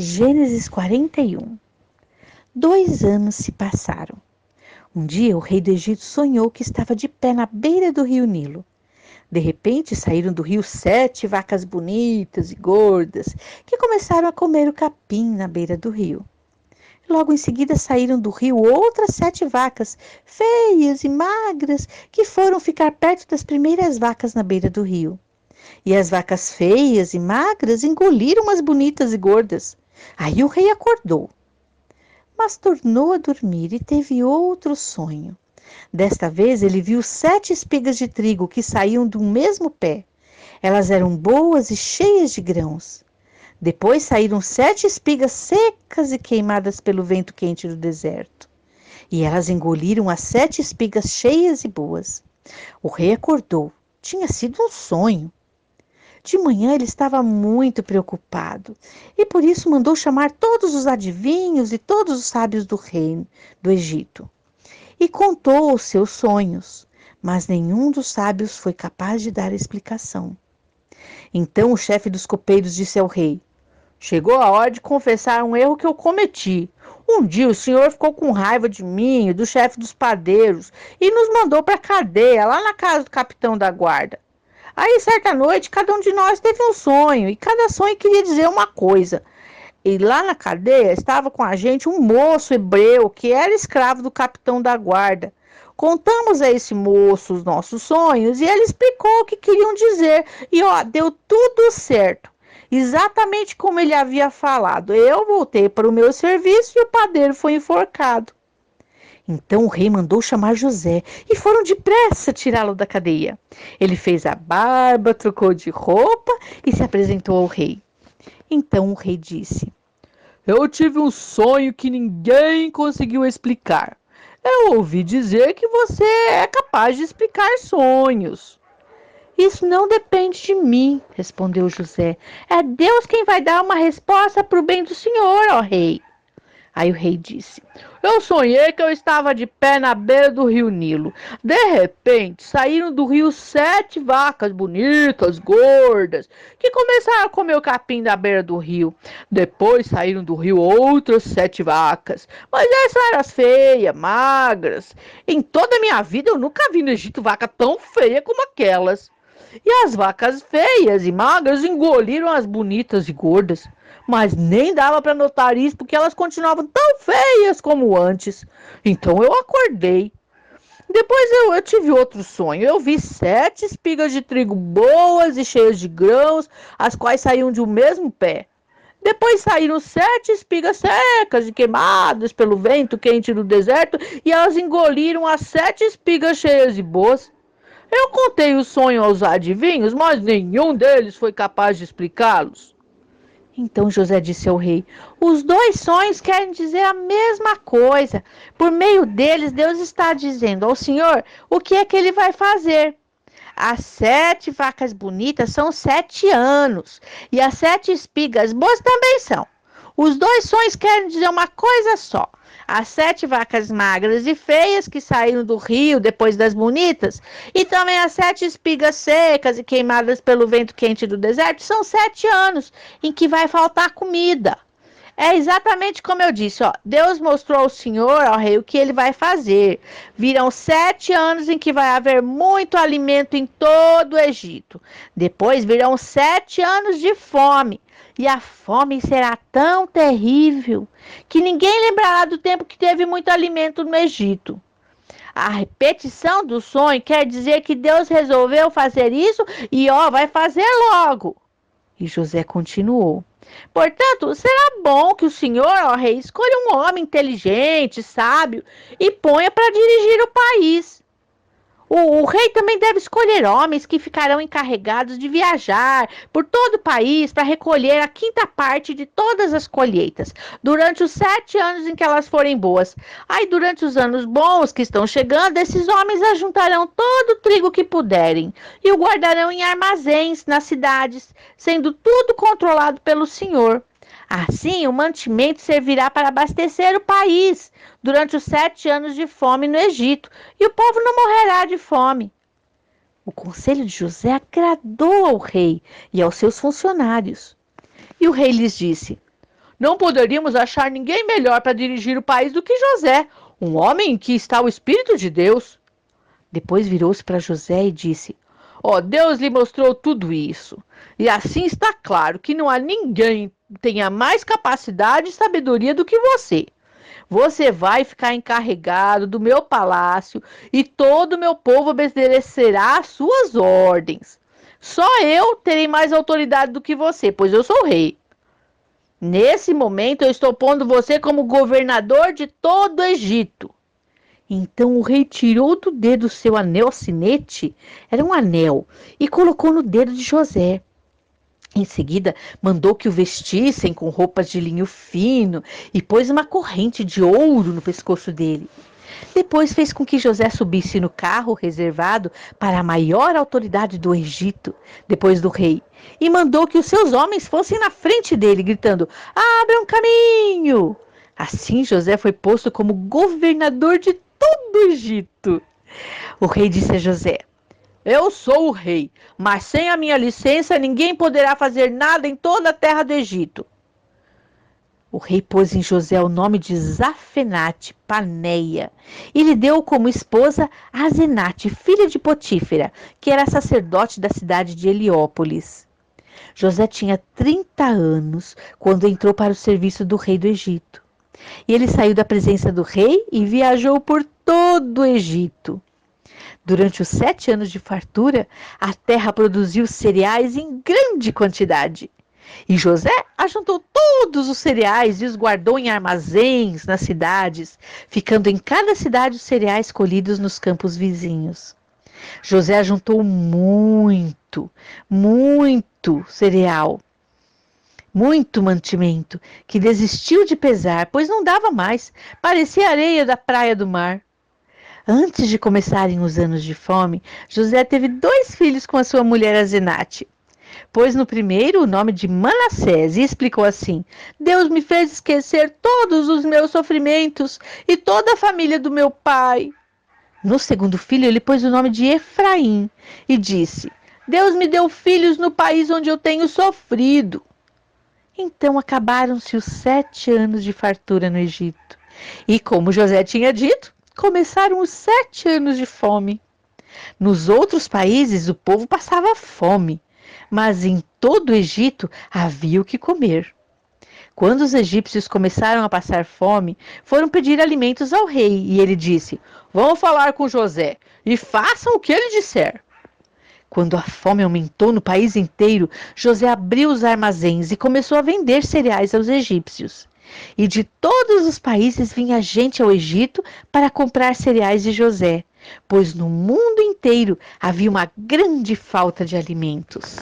Gênesis 41. 2 anos se passaram. Um dia o rei do Egito sonhou que estava de pé na beira do rio Nilo. De repente saíram do rio 7 vacas bonitas e gordas, que começaram a comer o capim na beira do rio. Logo em seguida saíram do rio outras 7 vacas, feias e magras, que foram ficar perto das primeiras vacas na beira do rio. E as vacas feias e magras engoliram as bonitas e gordas. Aí o rei acordou, mas tornou a dormir e teve outro sonho. Desta vez ele viu 7 espigas de trigo que saíam do mesmo pé. Elas eram boas e cheias de grãos. Depois saíram 7 espigas secas e queimadas pelo vento quente do deserto. E elas engoliram as 7 espigas cheias e boas. O rei acordou. Tinha sido um sonho. De manhã ele estava muito preocupado e por isso mandou chamar todos os adivinhos e todos os sábios do reino do Egito. E contou os seus sonhos, mas nenhum dos sábios foi capaz de dar explicação. Então o chefe dos copeiros disse ao rei: chegou a hora de confessar um erro que eu cometi. Um dia o senhor ficou com raiva de mim e do chefe dos padeiros e nos mandou para a cadeia, lá na casa do capitão da guarda. Aí, certa noite, cada um de nós teve um sonho, e cada sonho queria dizer uma coisa. E lá na cadeia estava com a gente um moço hebreu que era escravo do capitão da guarda. Contamos a esse moço os nossos sonhos e ele explicou o que queriam dizer. E deu tudo certo. Exatamente como ele havia falado. Eu voltei para o meu serviço e o padeiro foi enforcado. Então o rei mandou chamar José e foram depressa tirá-lo da cadeia. Ele fez a barba, trocou de roupa e se apresentou ao rei. Então o rei disse: eu tive um sonho que ninguém conseguiu explicar. Eu ouvi dizer que você é capaz de explicar sonhos. Isso não depende de mim, respondeu José. É Deus quem vai dar uma resposta para o bem do senhor, ó rei. Aí o rei disse: eu sonhei que eu estava de pé na beira do rio Nilo. De repente, saíram do rio 7 vacas bonitas, gordas, que começaram a comer o capim da beira do rio. Depois saíram do rio outras 7 vacas, mas essas eram feias, magras. Em toda a minha vida eu nunca vi no Egito vaca tão feia como aquelas. E as vacas feias e magras engoliram as bonitas e gordas. Mas nem dava para notar isso porque elas continuavam tão feias como antes. Então eu acordei. Depois eu tive outro sonho. Eu vi 7 espigas de trigo boas e cheias de grãos, as quais saíam de um mesmo pé. Depois saíram 7 espigas secas e queimadas pelo vento quente do deserto, e elas engoliram as 7 espigas cheias e boas. Eu contei o sonho aos adivinhos, mas nenhum deles foi capaz de explicá-los. Então José disse ao rei: os 2 sonhos querem dizer a mesma coisa. Por meio deles, Deus está dizendo ao Senhor o que é que ele vai fazer. As 7 vacas bonitas são 7 anos, e as 7 espigas boas também são. Os 2 sonhos querem dizer uma coisa só. As 7 vacas magras e feias que saíram do rio depois das bonitas, e também as 7 espigas secas e queimadas pelo vento quente do deserto, são 7 anos em que vai faltar comida. É exatamente como eu disse, Deus mostrou ao Senhor, ao rei, o que ele vai fazer. Virão 7 anos em que vai haver muito alimento em todo o Egito. Depois virão 7 anos de fome. E a fome será tão terrível que ninguém lembrará do tempo que teve muito alimento no Egito. A repetição do sonho quer dizer que Deus resolveu fazer isso e vai fazer logo. E José continuou: portanto, será bom que o senhor, ó rei, escolha um homem inteligente, sábio e ponha para dirigir o país. O rei também deve escolher homens que ficarão encarregados de viajar por todo o país para recolher a 5ª parte de todas as colheitas, durante os 7 anos em que elas forem boas. Aí, durante os anos bons que estão chegando, esses homens ajuntarão todo o trigo que puderem e o guardarão em armazéns nas cidades, sendo tudo controlado pelo Senhor. Assim, o mantimento servirá para abastecer o país durante os 7 anos de fome no Egito, e o povo não morrerá de fome. O conselho de José agradou ao rei e aos seus funcionários. E o rei lhes disse: Não poderíamos achar ninguém melhor para dirigir o país do que José, um homem em que está o Espírito de Deus. Depois virou-se para José e disse: Ó, Deus lhe mostrou tudo isso. E assim está claro que não há ninguém que tenha mais capacidade e sabedoria do que você. Você vai ficar encarregado do meu palácio e todo o meu povo obedecerá às suas ordens. Só eu terei mais autoridade do que você, pois eu sou o rei. Nesse momento eu estou pondo você como governador de todo o Egito. Então o rei tirou do dedo seu anel-cinete, era um anel, e colocou no dedo de José. Em seguida, mandou que o vestissem com roupas de linho fino e pôs uma corrente de ouro no pescoço dele. Depois fez com que José subisse no carro reservado para a maior autoridade do Egito, depois do rei, e mandou que os seus homens fossem na frente dele, gritando: Abra um caminho! Assim José foi posto como governador de todo o Egito. O rei disse a José: Eu sou o rei, mas sem a minha licença ninguém poderá fazer nada em toda a terra do Egito. O rei pôs em José o nome de Zafenate Paneia e lhe deu como esposa Asenate, filha de Potífera, que era sacerdote da cidade de Heliópolis. José tinha 30 anos quando entrou para o serviço do rei do Egito. E ele saiu da presença do rei e viajou por todo o Egito. Durante os 7 anos de fartura, a terra produziu cereais em grande quantidade. E José ajuntou todos os cereais e os guardou em armazéns nas cidades, ficando em cada cidade os cereais colhidos nos campos vizinhos. José ajuntou muito cereal, muito mantimento, que desistiu de pesar, pois não dava mais, parecia areia da praia do mar. Antes de começarem os anos de fome, José teve 2 filhos com a sua mulher Asenate. Pôs no primeiro o nome de Manassés e explicou assim: Deus me fez esquecer todos os meus sofrimentos e toda a família do meu pai. No segundo filho, ele pôs o nome de Efraim e disse: Deus me deu filhos no país onde eu tenho sofrido. Então acabaram-se os 7 anos de fartura no Egito. E como José tinha dito, começaram os 7 anos de fome. Nos outros países o povo passava fome, mas em todo o Egito havia o que comer. Quando os egípcios começaram a passar fome, foram pedir alimentos ao rei, e ele disse: Vão falar com José, e façam o que ele disser. Quando a fome aumentou no país inteiro, José abriu os armazéns e começou a vender cereais aos egípcios. E de todos os países vinha gente ao Egito para comprar cereais de José, pois no mundo inteiro havia uma grande falta de alimentos.